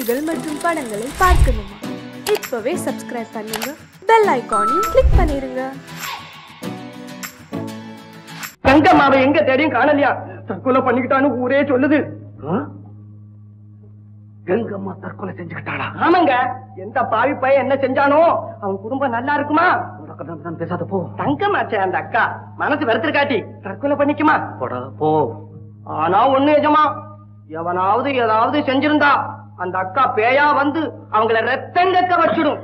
நிகழ்ச்சிகள் மற்றும் படங்களை பார்க்கணுமா? இப்பவே சப்ஸ்கிரைப் பண்ணுங்க, பெல் ஐகானையும் கிளிக் பண்ணிருங்க. தங்கம்மாவை எங்க தேடியும் காணலையா? தற்கொலை பண்ணிக்கிட்டான்னு ஊரே சொல்லுது. கங்கம்மா தற்கொலை செஞ்சுக்கிட்டாளா? ஆமாங்க. எந்த பாவி பையன் என்ன செஞ்சானோ அவன் குடும்பம் நல்லா இருக்குமா? பேசாத போ. தங்கம்மாச்சே அந்த அக்கா மனசு வெறுத்திருக்காட்டி தற்கொலை பண்ணிக்குமா? போ. ஆனா ஒண்ணு எஜமா, எவனாவது ஏதாவது செஞ்சிருந்தா அந்த அக்கா பேயா வந்து அவங்கள ரத்தங்கக்க வச்சிடும்.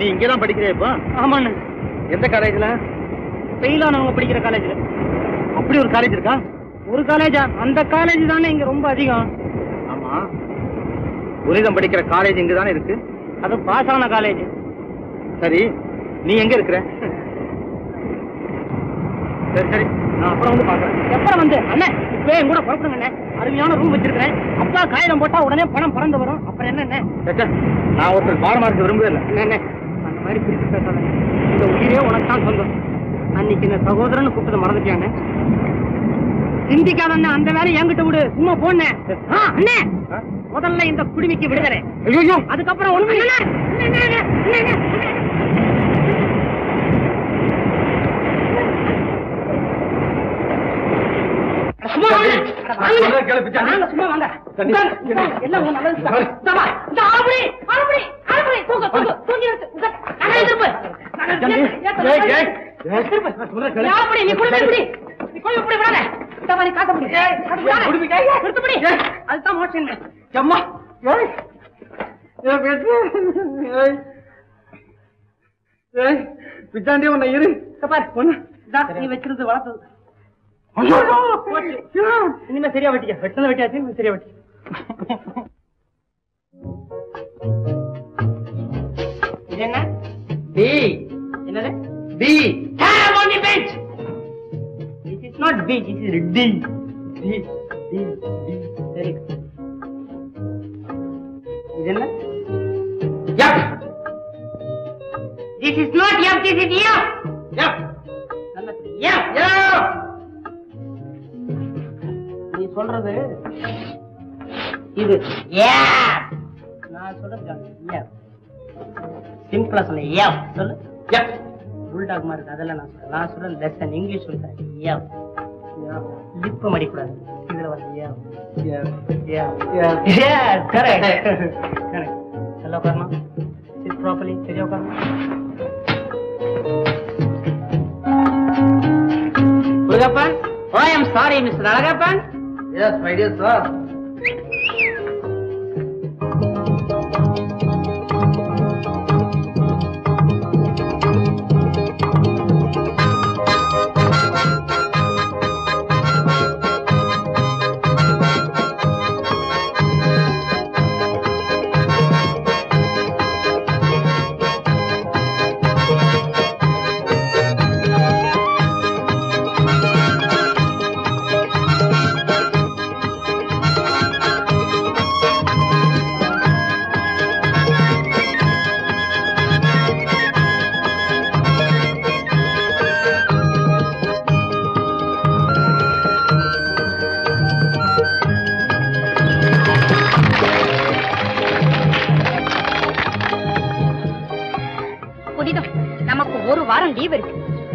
நீ இங்கதான் படிக்கிறியா இப்போ? ஆமாண்ண. எந்த காலேஜ்ல? பெயிலானவங்க படிக்கிற காலேஜ்ல. அப்படி ஒரு காலேஜ் இருக்கா? ஒரு காலேஜா? அந்த காலேஜ் தானே இங்க ரொம்ப அதிகம். ஆமா, புனிதம் படிக்கிற காலேஜ் இங்க தானே இருக்கு. அது பாஸ் ஆன காலேஜ். சரி, நீ எங்க இருக்கிற? சரி சரி, நான் அப்புறம் வந்து பாக்குறேன். எப்பறம் வந்து? அண்ணே இப்பவே என் கூட புறப்படுங்க அண்ணே. அருமையான ரூம் வச்சிருக்கிறேன். அப்பா காகிதம் போட்டா உடனே பணம் பறந்து வரும். அப்புறம் என்ன? நான் ஒருத்தர் பாரமா இருக்க விரும்புவேன். என்ன அந்த மாதிரி பிரிச்சு பேசாத. இந்த உயிரே உனக்கு தான் சொந்தம். அன்னைக்கு இந்த சகோதரன் கூப்பிட்டு மறந்துட்டியானே. சிந்திக்காத அந்த வேலை என்கிட்ட விடு. சும்மா போனேன். அண்ணே முதல்ல இந்த குடிமைக்கு விடுதலை. ஐயோ, அதுக்கப்புறம் ஒண்ணு சும்மா வாங்க. எல்லாம் அதுதான் மோஷன். பிச்சாண்டி உன்னை இரு பொண்ணு நீ வச்சிருந்து வளர்த்தது. இனிமே சரியா வெட்டிக்க. வெட்டத வெட்டியாச்சு, சரியா வெட்டி. இது என்ன? டி. என்னது? B. Have on the bench. This is not B. This is D. D. D. D. Very good. இது என்ன? F. This is not F. This is F. F. நல்ல F. F. நீ சொல்றது இது F. நான் சொல்றது F. சிம்பிளா சொல்ல F. சொல்லு F. புல்டாக் மாதிரி இருக்கு அதெல்லாம் நான் சொல்றேன் லெசன் இங்கிலீஷ் சொல்றேன் F. லிப் மடிக்கூடாது இதுல வந்து F. Yes, correct. Correct. Hello, Karma. Sit properly. Sit Karma. Purugappan? Oh, I am sorry, Mr. Alagappan. Yes, my dear sir.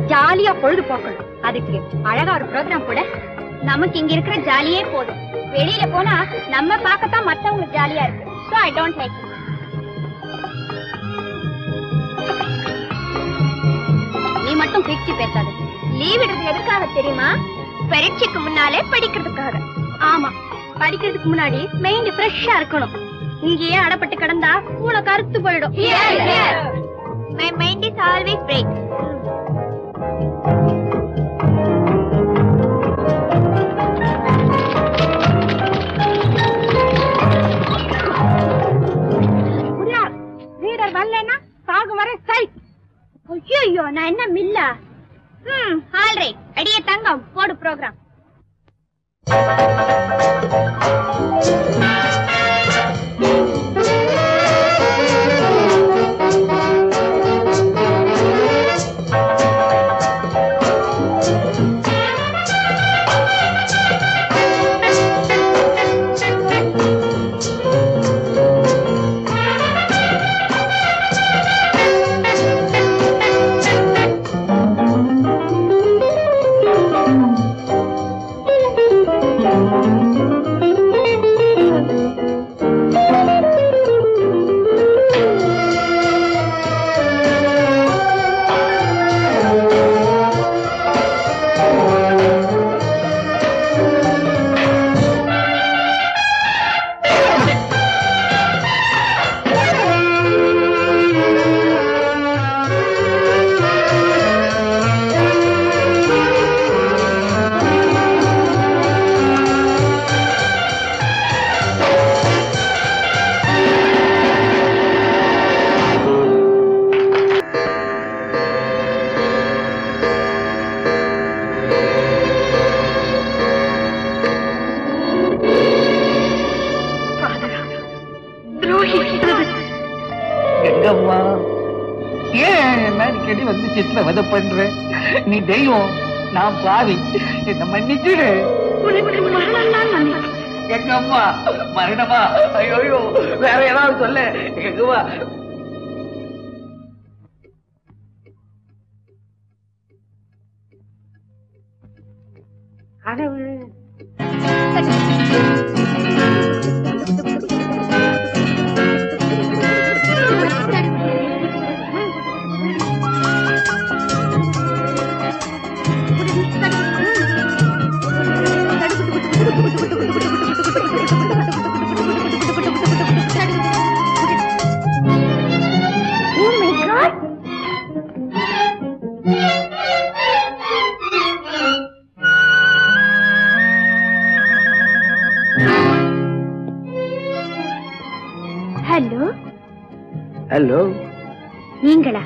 ஜாலியா பொழுது போக்கணும். அதுக்கு அழகா ஒரு ப்ரோக்ராம் கூட. நமக்கு இங்க இருக்கிற ஜாலியே போதும். வெளியில போனா நம்ம பார்க்கத்தான் மத்தவங்க ஜாலியா இருக்கு. So I don't like it. நீ மட்டும் பிரிச்சு பேசாத. லீவ் விடுறது எதுக்காக தெரியுமா? பரீட்சைக்கு முன்னாலே படிக்கிறதுக்காக. ஆமா, படிக்கிறதுக்கு முன்னாடி மைண்ட் ஃப்ரெஷ்ஷா இருக்கணும். இங்கேயே அடப்பட்டு கிடந்தா மூளை கருத்து போயிடும். My mind is always bright. ஐயோ, நான் என்ன மில்லா? ஆல் ரைட், அடியே தங்கம், போடு ப்ரோக்ராம். நீ தெய்வம், நான் பாவி, என்ன மன்னிச்சிடு. எங்க அம்மா மரணமா? ஐயோ, வேற ஏதாவது சொல்ல. எங்கம்மா கனவு நீங்களா?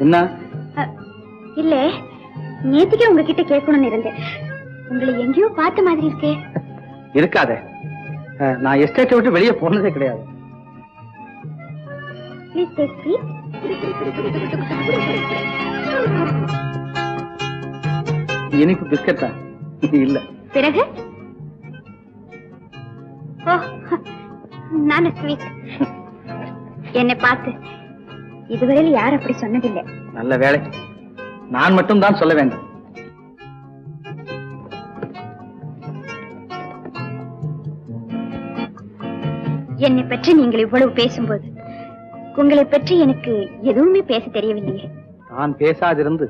என்ன? இல்ல, நேத்துக்கே உங்ககிட்ட கேட்கணும்னு இருந்தேன். உங்களை எங்கேயோ பார்த்த மாதிரி இருக்கே. இருக்காதே, நான் எஸ்டேட்டை விட்டு வெளியே போனதே கிடையாது. Please take seat. இனிப்பு பிஸ்கட்டா? இல்ல. பிறகு? ஓ, நானு ஸ்வீட். என்னை பார்த்து இதுவரையில் யாரும் அப்படி சொன்னதில்லை. நல்ல வேலை, நான் மட்டும் தான் சொல்ல வேண்டும். என்னை பற்றி நீங்கள் இவ்வளவு பேசும்போது உங்களை பற்றி எனக்கு எதுவுமே பேச தெரியவில்லையே. நான் பேசாதிருந்து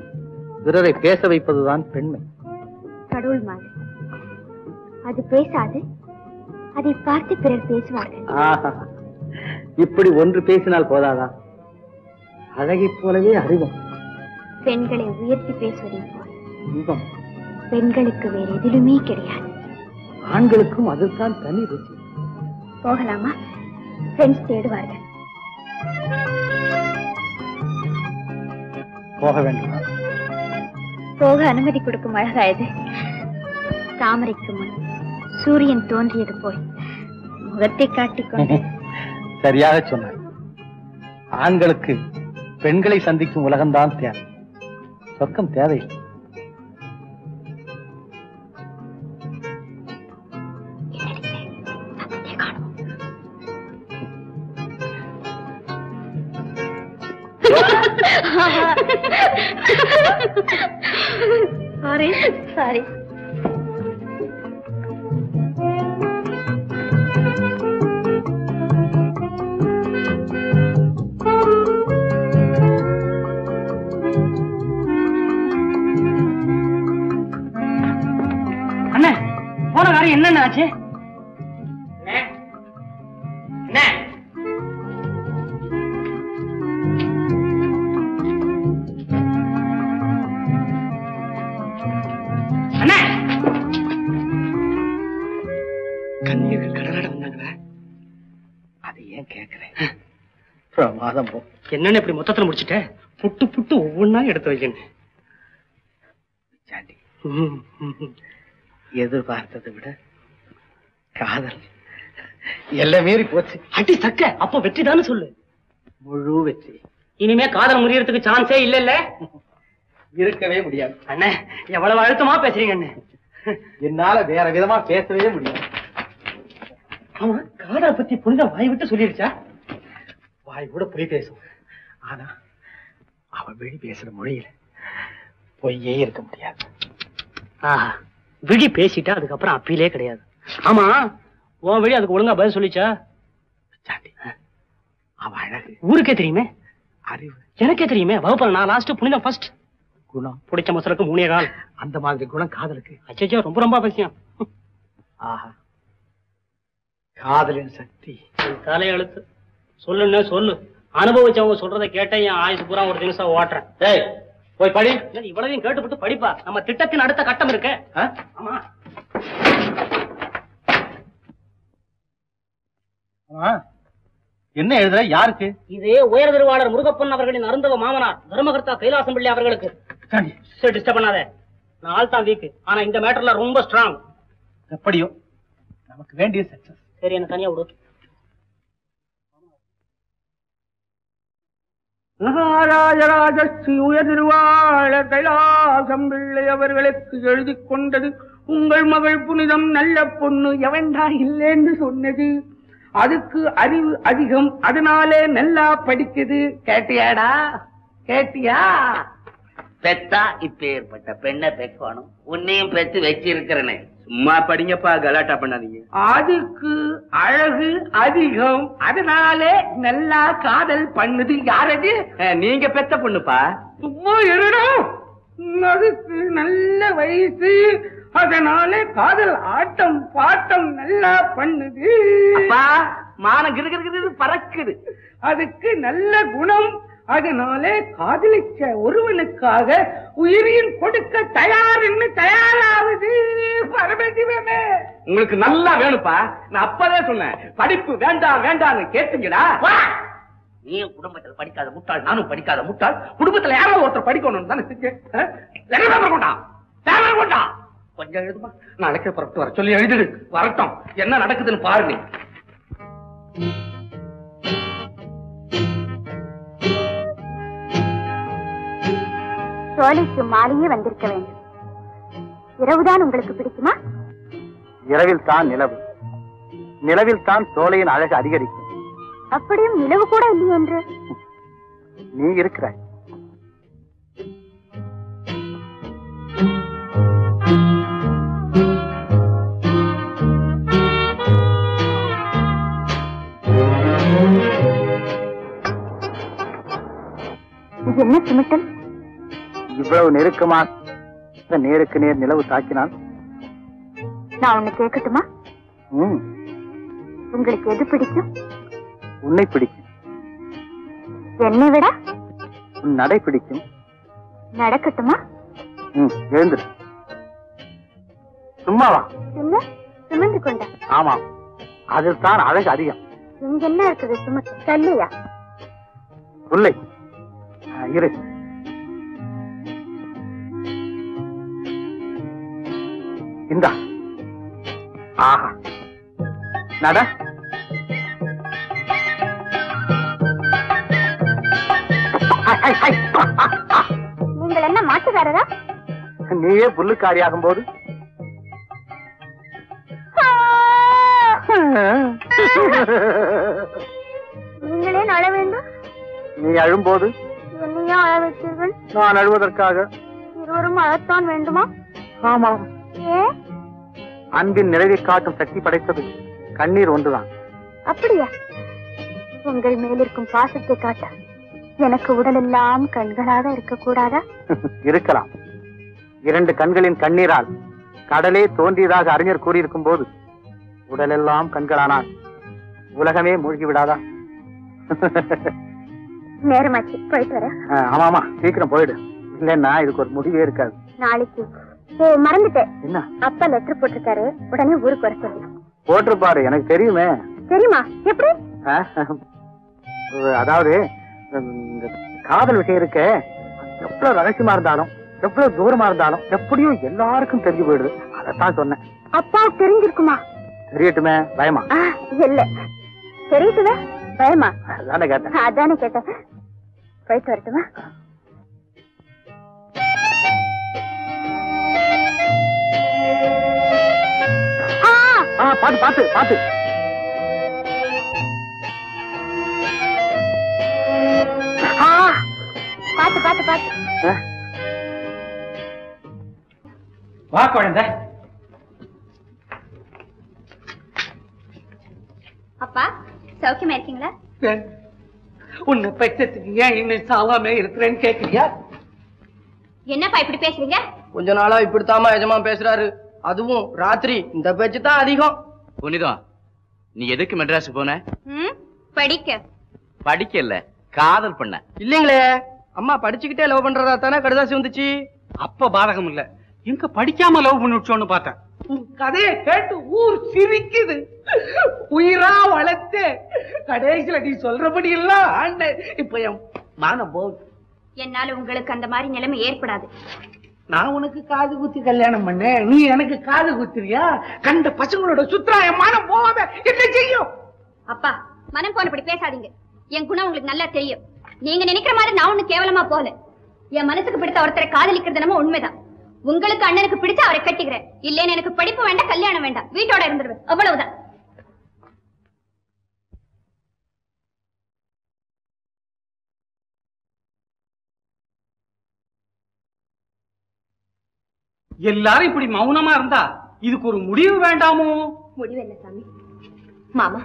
பிறரை பேச வைப்பதுதான் பெண்மை. கடவுள் மாதிரி அது பேசாது, அதை பார்த்து பிறர் பேசுவார்கள். இப்படி ஒன்று பேசினால் போதாதா? அழகை போலவே அறிவும். பெண்களை உயர்த்தி பேசுவதை போல் இன்பம் பெண்களுக்கு வேறு எதிலுமே கிடையாது. ஆண்களுக்கும் அதுதான் தனி ருச்சி. போகலாமா? ஃப்ரெண்ட்ஸ் தேடுவார்கள். போக வேண்டுமா? போக அனுமதி கொடுக்கும் அழகாயது. தாமரைக்கு முன் சூரியன் தோன்றியது போல் முகத்தை காட்டிக்கொண்டு. சரியாக சொன்னார். ஆண்களுக்கு பெண்களை சந்திக்கும் உலகம்தான் தேவை, சொர்க்கம் தேவையில்லை. Sorry sorry. அண்ணா, போன காரியம் என்னென்ன ஆச்சு? கண்ணீர்கள் கடலாட வந்தாங்களா? அது ஏன் கேக்குறேன்? பிரமாதம். என்னன்னு இப்படி மொத்தத்துல முடிச்சுட்ட? புட்டு புட்டு ஒவ்வொன்னா எடுத்து வைக்கணும். எதிர்பார்த்ததை விட காதல் எல்லாம் மீறி போச்சு. அடி சக்க, அப்ப வெற்றி தானே சொல்லு. முழு வெற்றி. இனிமே காதல் முறியறதுக்கு சான்ஸே இல்ல. இருக்கவே முடியாது. அண்ணே, எவ்வளவு அழுத்தமா பேசுறீங்க அண்ணே. என்னால வேற விதமா பேசவே முடியாது. ஆமா, காதலை பத்தி புனித வாய் விட்டு சொல்லிருச்சா? வாய் கூட பொய் பேசும். ஆனா அவ விழி பேசுற மொழியில பொய்யே இருக்க முடியாது. விழி பேசிட்டா அதுக்கப்புறம் அப்பீலே கிடையாது. ஆமா, உன் விழி அதுக்கு ஒழுங்கா பதில் சொல்லிச்சா? அவ அழகு ஊருக்கே தெரியுமே. அறிவு எனக்கே தெரியுமே. வகுப்புல நான் லாஸ்ட், புனிதம் ஃபர்ஸ்ட். குணம் பிடிச்ச மசலுக்கு 3 கால். அந்த மாதிரி குணம் காதலுக்கு. அச்சோ, ரொம்ப ரொம்ப அவசியம். ஆஹா, காதலின் சக்தி. தலை எழுத்து. சொல்லுன்னு சொல்லு. அனுபவிச்சவங்க சொல்றதை கேட்ட என் ஆயுசு பூரா ஒரு தினசம் ஓட்டுறேன். டேய், போய் படி. இவ்வளவையும் கேட்டுப்பட்டு படிப்பா. நம்ம திட்டத்தின் அடுத்த கட்டம் இருக்கு. ஆமா, என்ன எழுதுற? யாருக்கு? இதே உயர் திருவாளர் முருகப்பன் அவர்களின் அருந்தவ மாமனார் தர்மகர்த்தா கைலாசம் பிள்ளை அவர்களுக்கு. டிஸ்டர்ப் பண்ணாத. நான் ஆள் தான் வீக்கு, ஆனா இந்த மேட்டர்ல ரொம்ப ஸ்ட்ராங். எப்படியோ நமக்கு வேண்டிய சக்சஸ். சரி, என்ன தனியா விடு. மகாராஜராஜஸ்ரீ உயர் திருவாளர் கைலாசம் பிள்ளை அவர்களுக்கு எழுதி கொண்டது உங்கள் மகள் புனிதம் நல்ல பொண்ணு. எவன்டா இல்லைன்னு சொன்னது? அதுக்கு அறிவு அதிகம், அதனாலே நல்லா படிக்குது. கேட்டியாடா? கேட்டியா? பெத்தா இப்ப ஏற்பட்ட பெண்ணை பெக்கணும். உன்னையும் பெத்து வச்சிருக்கிறனே. சும்மா படிங்கப்பா, கலாட்டா பண்ணாதீங்க. அதுக்கு அழகு அதிகம், அதனாலே நல்லா காதல் பண்ணுது. யாரது? நீங்க பெத்த பொண்ணுப்பா. சும்மா இருடா. அதுக்கு நல்ல வயசு, அதனால காதல் ஆட்டம் பாட்டம் நல்லா பண்ணுது. அப்பா, மானம் கிருக்கிறது பறக்குது. அதுக்கு நல்ல குணம், அதனாலே காதலிச்ச ஒருவனுக்காக உயிரையும் கொடுக்க தயாராவது பரமசிவமே. உங்களுக்கு நல்லா வேணுப்பா. நான் அப்பவே சொன்னேன் படிப்பு வேண்டாம் வேண்டாம்னு கேட்டீங்களா? நீ குடும்பத்தில் படிக்காத முட்டாள், நானும் படிக்காத முட்டாள். குடும்பத்துல யாராவது ஒருத்தர் படிக்கணும்னு தானே கொண்டா. கொஞ்சம் எழுதுமா, நாளைக்கே புறப்பட்டு வர சொல்லி எழுதிடு. வரட்டும், என்ன நடக்குதுன்னு பாருங்க. சோலைக்கு மாலையே வந்திருக்க வேண்டும். இரவுதான் உங்களுக்கு பிடிக்குமா? இரவில் தான் நிலவு, நிலவில் தான் சோலையின் அழகு அதிகரிக்கும். அப்படியும் நிலவு கூட இல்லை என்று நீ இருக்கிறாய். இது என்ன சிமிட்டல்? இவ்வளவு நெருக்கமா நேருக்கு நேர் நிலவு தாக்கினால் நான் ஒண்ணு கேட்கட்டுமா? உங்களுக்கு எது பிடிக்கும்? உன்னை பிடிக்கும். என்னை விட உன் நடை பிடிக்கும். நடக்கட்டுமா? எழுந்துரு. சும்மாவா? சுமந்து கொண்ட. ஆமா, அதில் தான் அழகு அதிகம். இங்க என்ன இருக்குது? சுமத்து கல்லையா? புல்லை. இரு. இந்தா. ஆஹா, நட. நீங்கள் என்ன மாட்டுக்காரரா? நீயே புல்லுக்காரியாகும் போது நீங்களே அழ வேண்டும். நீ அழும்போது என்னையா அழ வைத்தீர்கள்? நான் அழுவதற்காக? இருவரும் அழத்தான் வேண்டுமா? ஆமாம். ஏன்? அன்பின் நிறைவை காட்டும் சக்தி படைத்தது கண்ணீர் ஒன்றுதான். அப்படியா? உங்கள் மேலிருக்கும் பாசத்தை காட்ட எனக்கு உடல் எல்லாம் கண்களாக இருக்கக்கூடாதா? இருக்கலாம். 2 கண்களின் கண்ணீரால் கடலே தோன்றியதாக அறிஞர் கூறியிருக்கும் போது உடலெல்லாம் கண்களானால் உலகமே மூழ்கி விடாதா? நேரமாச்சு, போயிட்டு வர. ஆமாமா, சீக்கிரம் போயிடு. இல்லன்னா இதுக்கு ஒரு முடிவே இருக்காது. நாளைக்கு மறந்துட்டேன். என்ன? அப்பா லெட்டர் போட்டிருக்காரு, உடனே ஊருக்கு வர சொல்லு. போட்டிருப்பாரு, எனக்கு தெரியுமே. தெரியுமா? எப்படி? அதாவது இந்த காதல் விஷயம் இருக்க, எவ்வளவு ரகசியமா இருந்தாலும் எவ்வளவு தூரமா இருந்தாலும் எப்படியும் எல்லாருக்கும் தெரிஞ்சு போயிடுது. அதைத்தான் சொன்னேன். அப்பா தெரிஞ்சிருக்குமா? தெரியட்டுமே. பயமா? இல்ல, தெரியுதுவே. பயமா? அதானே கேட்டேன். அதானே கேட்டேன். போயிட்டு வரட்டுமா? பாத்து பாத்து பாத்து. பாத்து பாத்து பாத்து. வா குழந்தை. அப்பா, சௌக்கியமா இருக்கீங்களா? உன்னை பெற்றதுக்கு ஏன் இன்னும் சாவாமே இருக்கிறேன்னு கேட்கறியா? என்னப்பா இப்படி பேசுறீங்க? கொஞ்ச நாளா இப்படித்தாமா எஜமா பேசுறாரு. அதுவும் ராத்திரி இந்த பேச்சு தான் அதிகம். புனிதம், நீ எதுக்கு மெட்ராஸ் போன? படிக்க. படிக்க இல்ல, காதல் பண்ண. இல்லீங்களே, அம்மா படிச்சுக்கிட்டே லவ் பண்றதா தானே கடுதாசி வந்துச்சு. அப்ப பாதகம் இல்ல, எங்க படிக்காம லவ் பண்ணிச்சோன்னு பார்த்தேன். கதையை கேட்டு ஊர் சிரிக்குது. உயிரா வளர்த்து கடைசியில நீ சொல்றபடி எல்லாம் ஆண்ட. இப்ப என் மானம் போகுது. என்னால உங்களுக்கு அந்த மாதிரி நிலைமை ஏற்படாது. நான் உனக்கு காது குத்தி கல்யாணம் பண்ணேன், நீ எனக்கு காது குத்துறியா? கண்ட பசங்களோட சுத்ரா என் மானம் போகாம என்ன செய்யும்? அப்பா, மனம் போனபடி பேசாதீங்க. என் குணம் உங்களுக்கு நல்லா தெரியும். நீங்க நினைக்கிற மாதிரி நான் ஒண்ணு கேவலமா போல. என் மனசுக்கு பிடித்த ஒருத்தரை காதலிக்கிறது நம்ம உண்மைதான். உங்களுக்கு அண்ணனுக்கு பிடிச்ச அவரை கட்டிக்கிறேன். இல்லன்னு எனக்கு படிப்பு வேண்டாம், கல்யாணம் வேண்டாம், வீட்டோட இருந்துருவேன், அவ்வளவுதான். எல்லாரும் இப்படி மௌனமா இருந்தா இதுக்கு ஒரு முடிவு வேண்டாமோ? முடிவு என்ன சாமி? மாமா,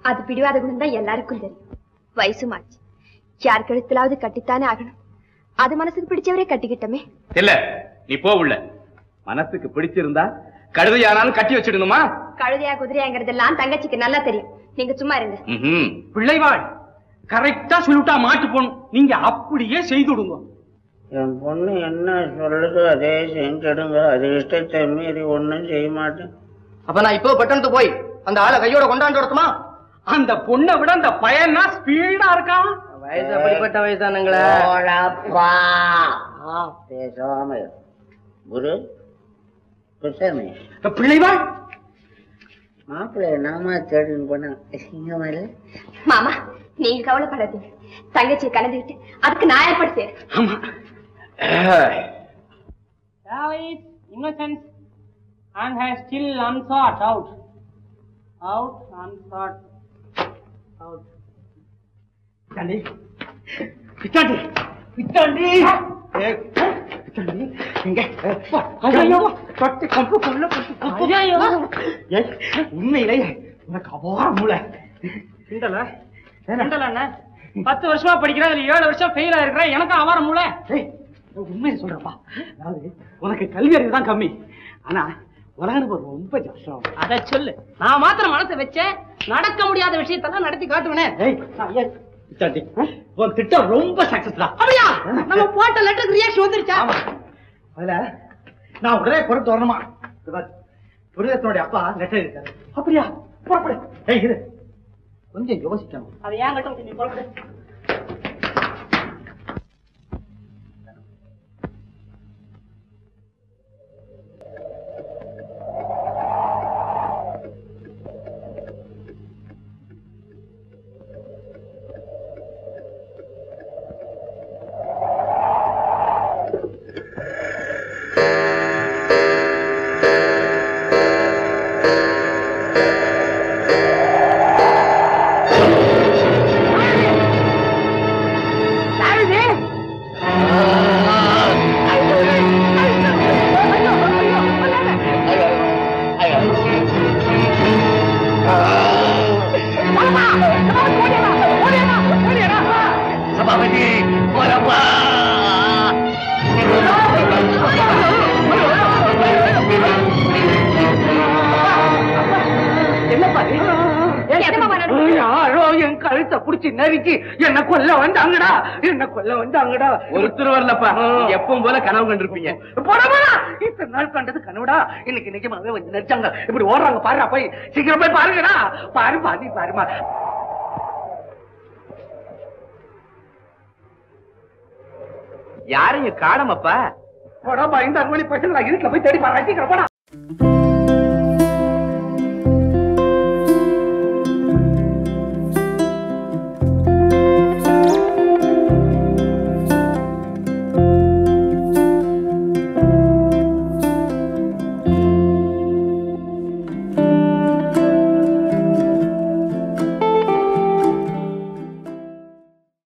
அது பிடிவாத குணம் தான் எல்லாருக்கும் தெரியும். வயசுமாச்சு, யார் கழுத்திலாவது கட்டித்தானே ஆகணும். அது மனசுக்கு பிடிச்சவரே கட்டிக்கிட்டமே. இல்ல, நீ போவுள்ள. மனசுக்கு பிடிச்சிருந்தா கழுதையானாலும் கட்டி வச்சிடணுமா? கழுதையா குதிரையாங்கிறதெல்லாம் தங்கச்சிக்கு நல்லா தெரியும். நீங்க சும்மா இருங்க. பிள்ளைவாள், கரெக்டா சொல்லிட்டா மாட்டு போகணும். நீங்க அப்படியே செய்துடுங்க. என் பொண்ணு என்ன சொல்லுதோ அதே செஞ்சிடுங்க. அது இஷ்டத்தை மீறி ஒன்னும் செய்ய மாட்டேன். அப்ப நான் இப்போ பட்டணத்து போய் அந்த ஆளை கையோட கொண்டாண்டு வரட்டுமா? அந்த பொண்ணை விட அந்த பையனா ஸ்பீடா இருக்கான். வயசு அப்படிப்பட்ட வயசானுங்களே. பேசாம குரு குசாமி பிள்ளைவா மாப்பிள்ளை நாம தேடின்னு போன மாமா நீங்க கவலைப்படாதீங்க. தங்கச்சி கலந்துக்கிட்டு அதுக்கு நான் ஏற்பாடு செய்யறேன். ஆமா. innocence and has still unsought out unsought out. பித்தாண்டி பித்தாண்டி பித்தாண்டி பித்தாண்டி எங்க ஐயோ தொட்டு கம்பு கொள்ள போட்டு ஐயோ உண்மையிலேயே உனக்கு அபார மூளை. கிண்டலா கிண்டலா 10 வருஷமா படிக்கிறேன், 7 வருஷம் ஃபெயில் ஆயிருக்கிறேன். எனக்கும் அவார மூளை. உண்மையை சொல்றப்பா. அதாவது உனக்கு கல்வி அறிவு தான் கம்மி, ஆனா உலக அனுபவம் ரொம்ப ஜாஸ்தியா. அத சொல்லு. நான் மாத்திரம் மனசை வச்சேன், நடக்க முடியாத விஷயத்தெல்லாம் நடத்தி காட்டுவேன். உன் திட்டம் ரொம்ப சக்சஸ்ஃபுல்லா. அப்படியா? நம்ம போட்ட லெட்டருக்கு ரியாக்ஷன் வந்துருச்சா? அதுல நான் உடனே பொறுத்து வரணுமா? புரிதத்தினுடைய அப்பா லெட்டர் இருக்காரு. அப்படியா? புறப்படு. இது கொஞ்சம் யோசிக்கணும். அது ஏன் கட்டும் நீ புறப்படு. ஒருத்தர் வரலப்பா. எப்பவும் போல கனவு கண்டிருப்பீங்க. இத்தனை நாள் கண்டது கனவுடா, இன்னைக்கு நிஜமாவே வந்து நடிச்சாங்க. இப்படி ஓடுறாங்க பாருடா, போய் சீக்கிரம் போய் பாருங்கடா. பாருமா நீ பாருமா. யாருங்க காணமப்பா? போடா, இந்த 5 மணி பசங்களா இருட்டுல போய் தேடி பாரு. சீக்கிரம் போடா.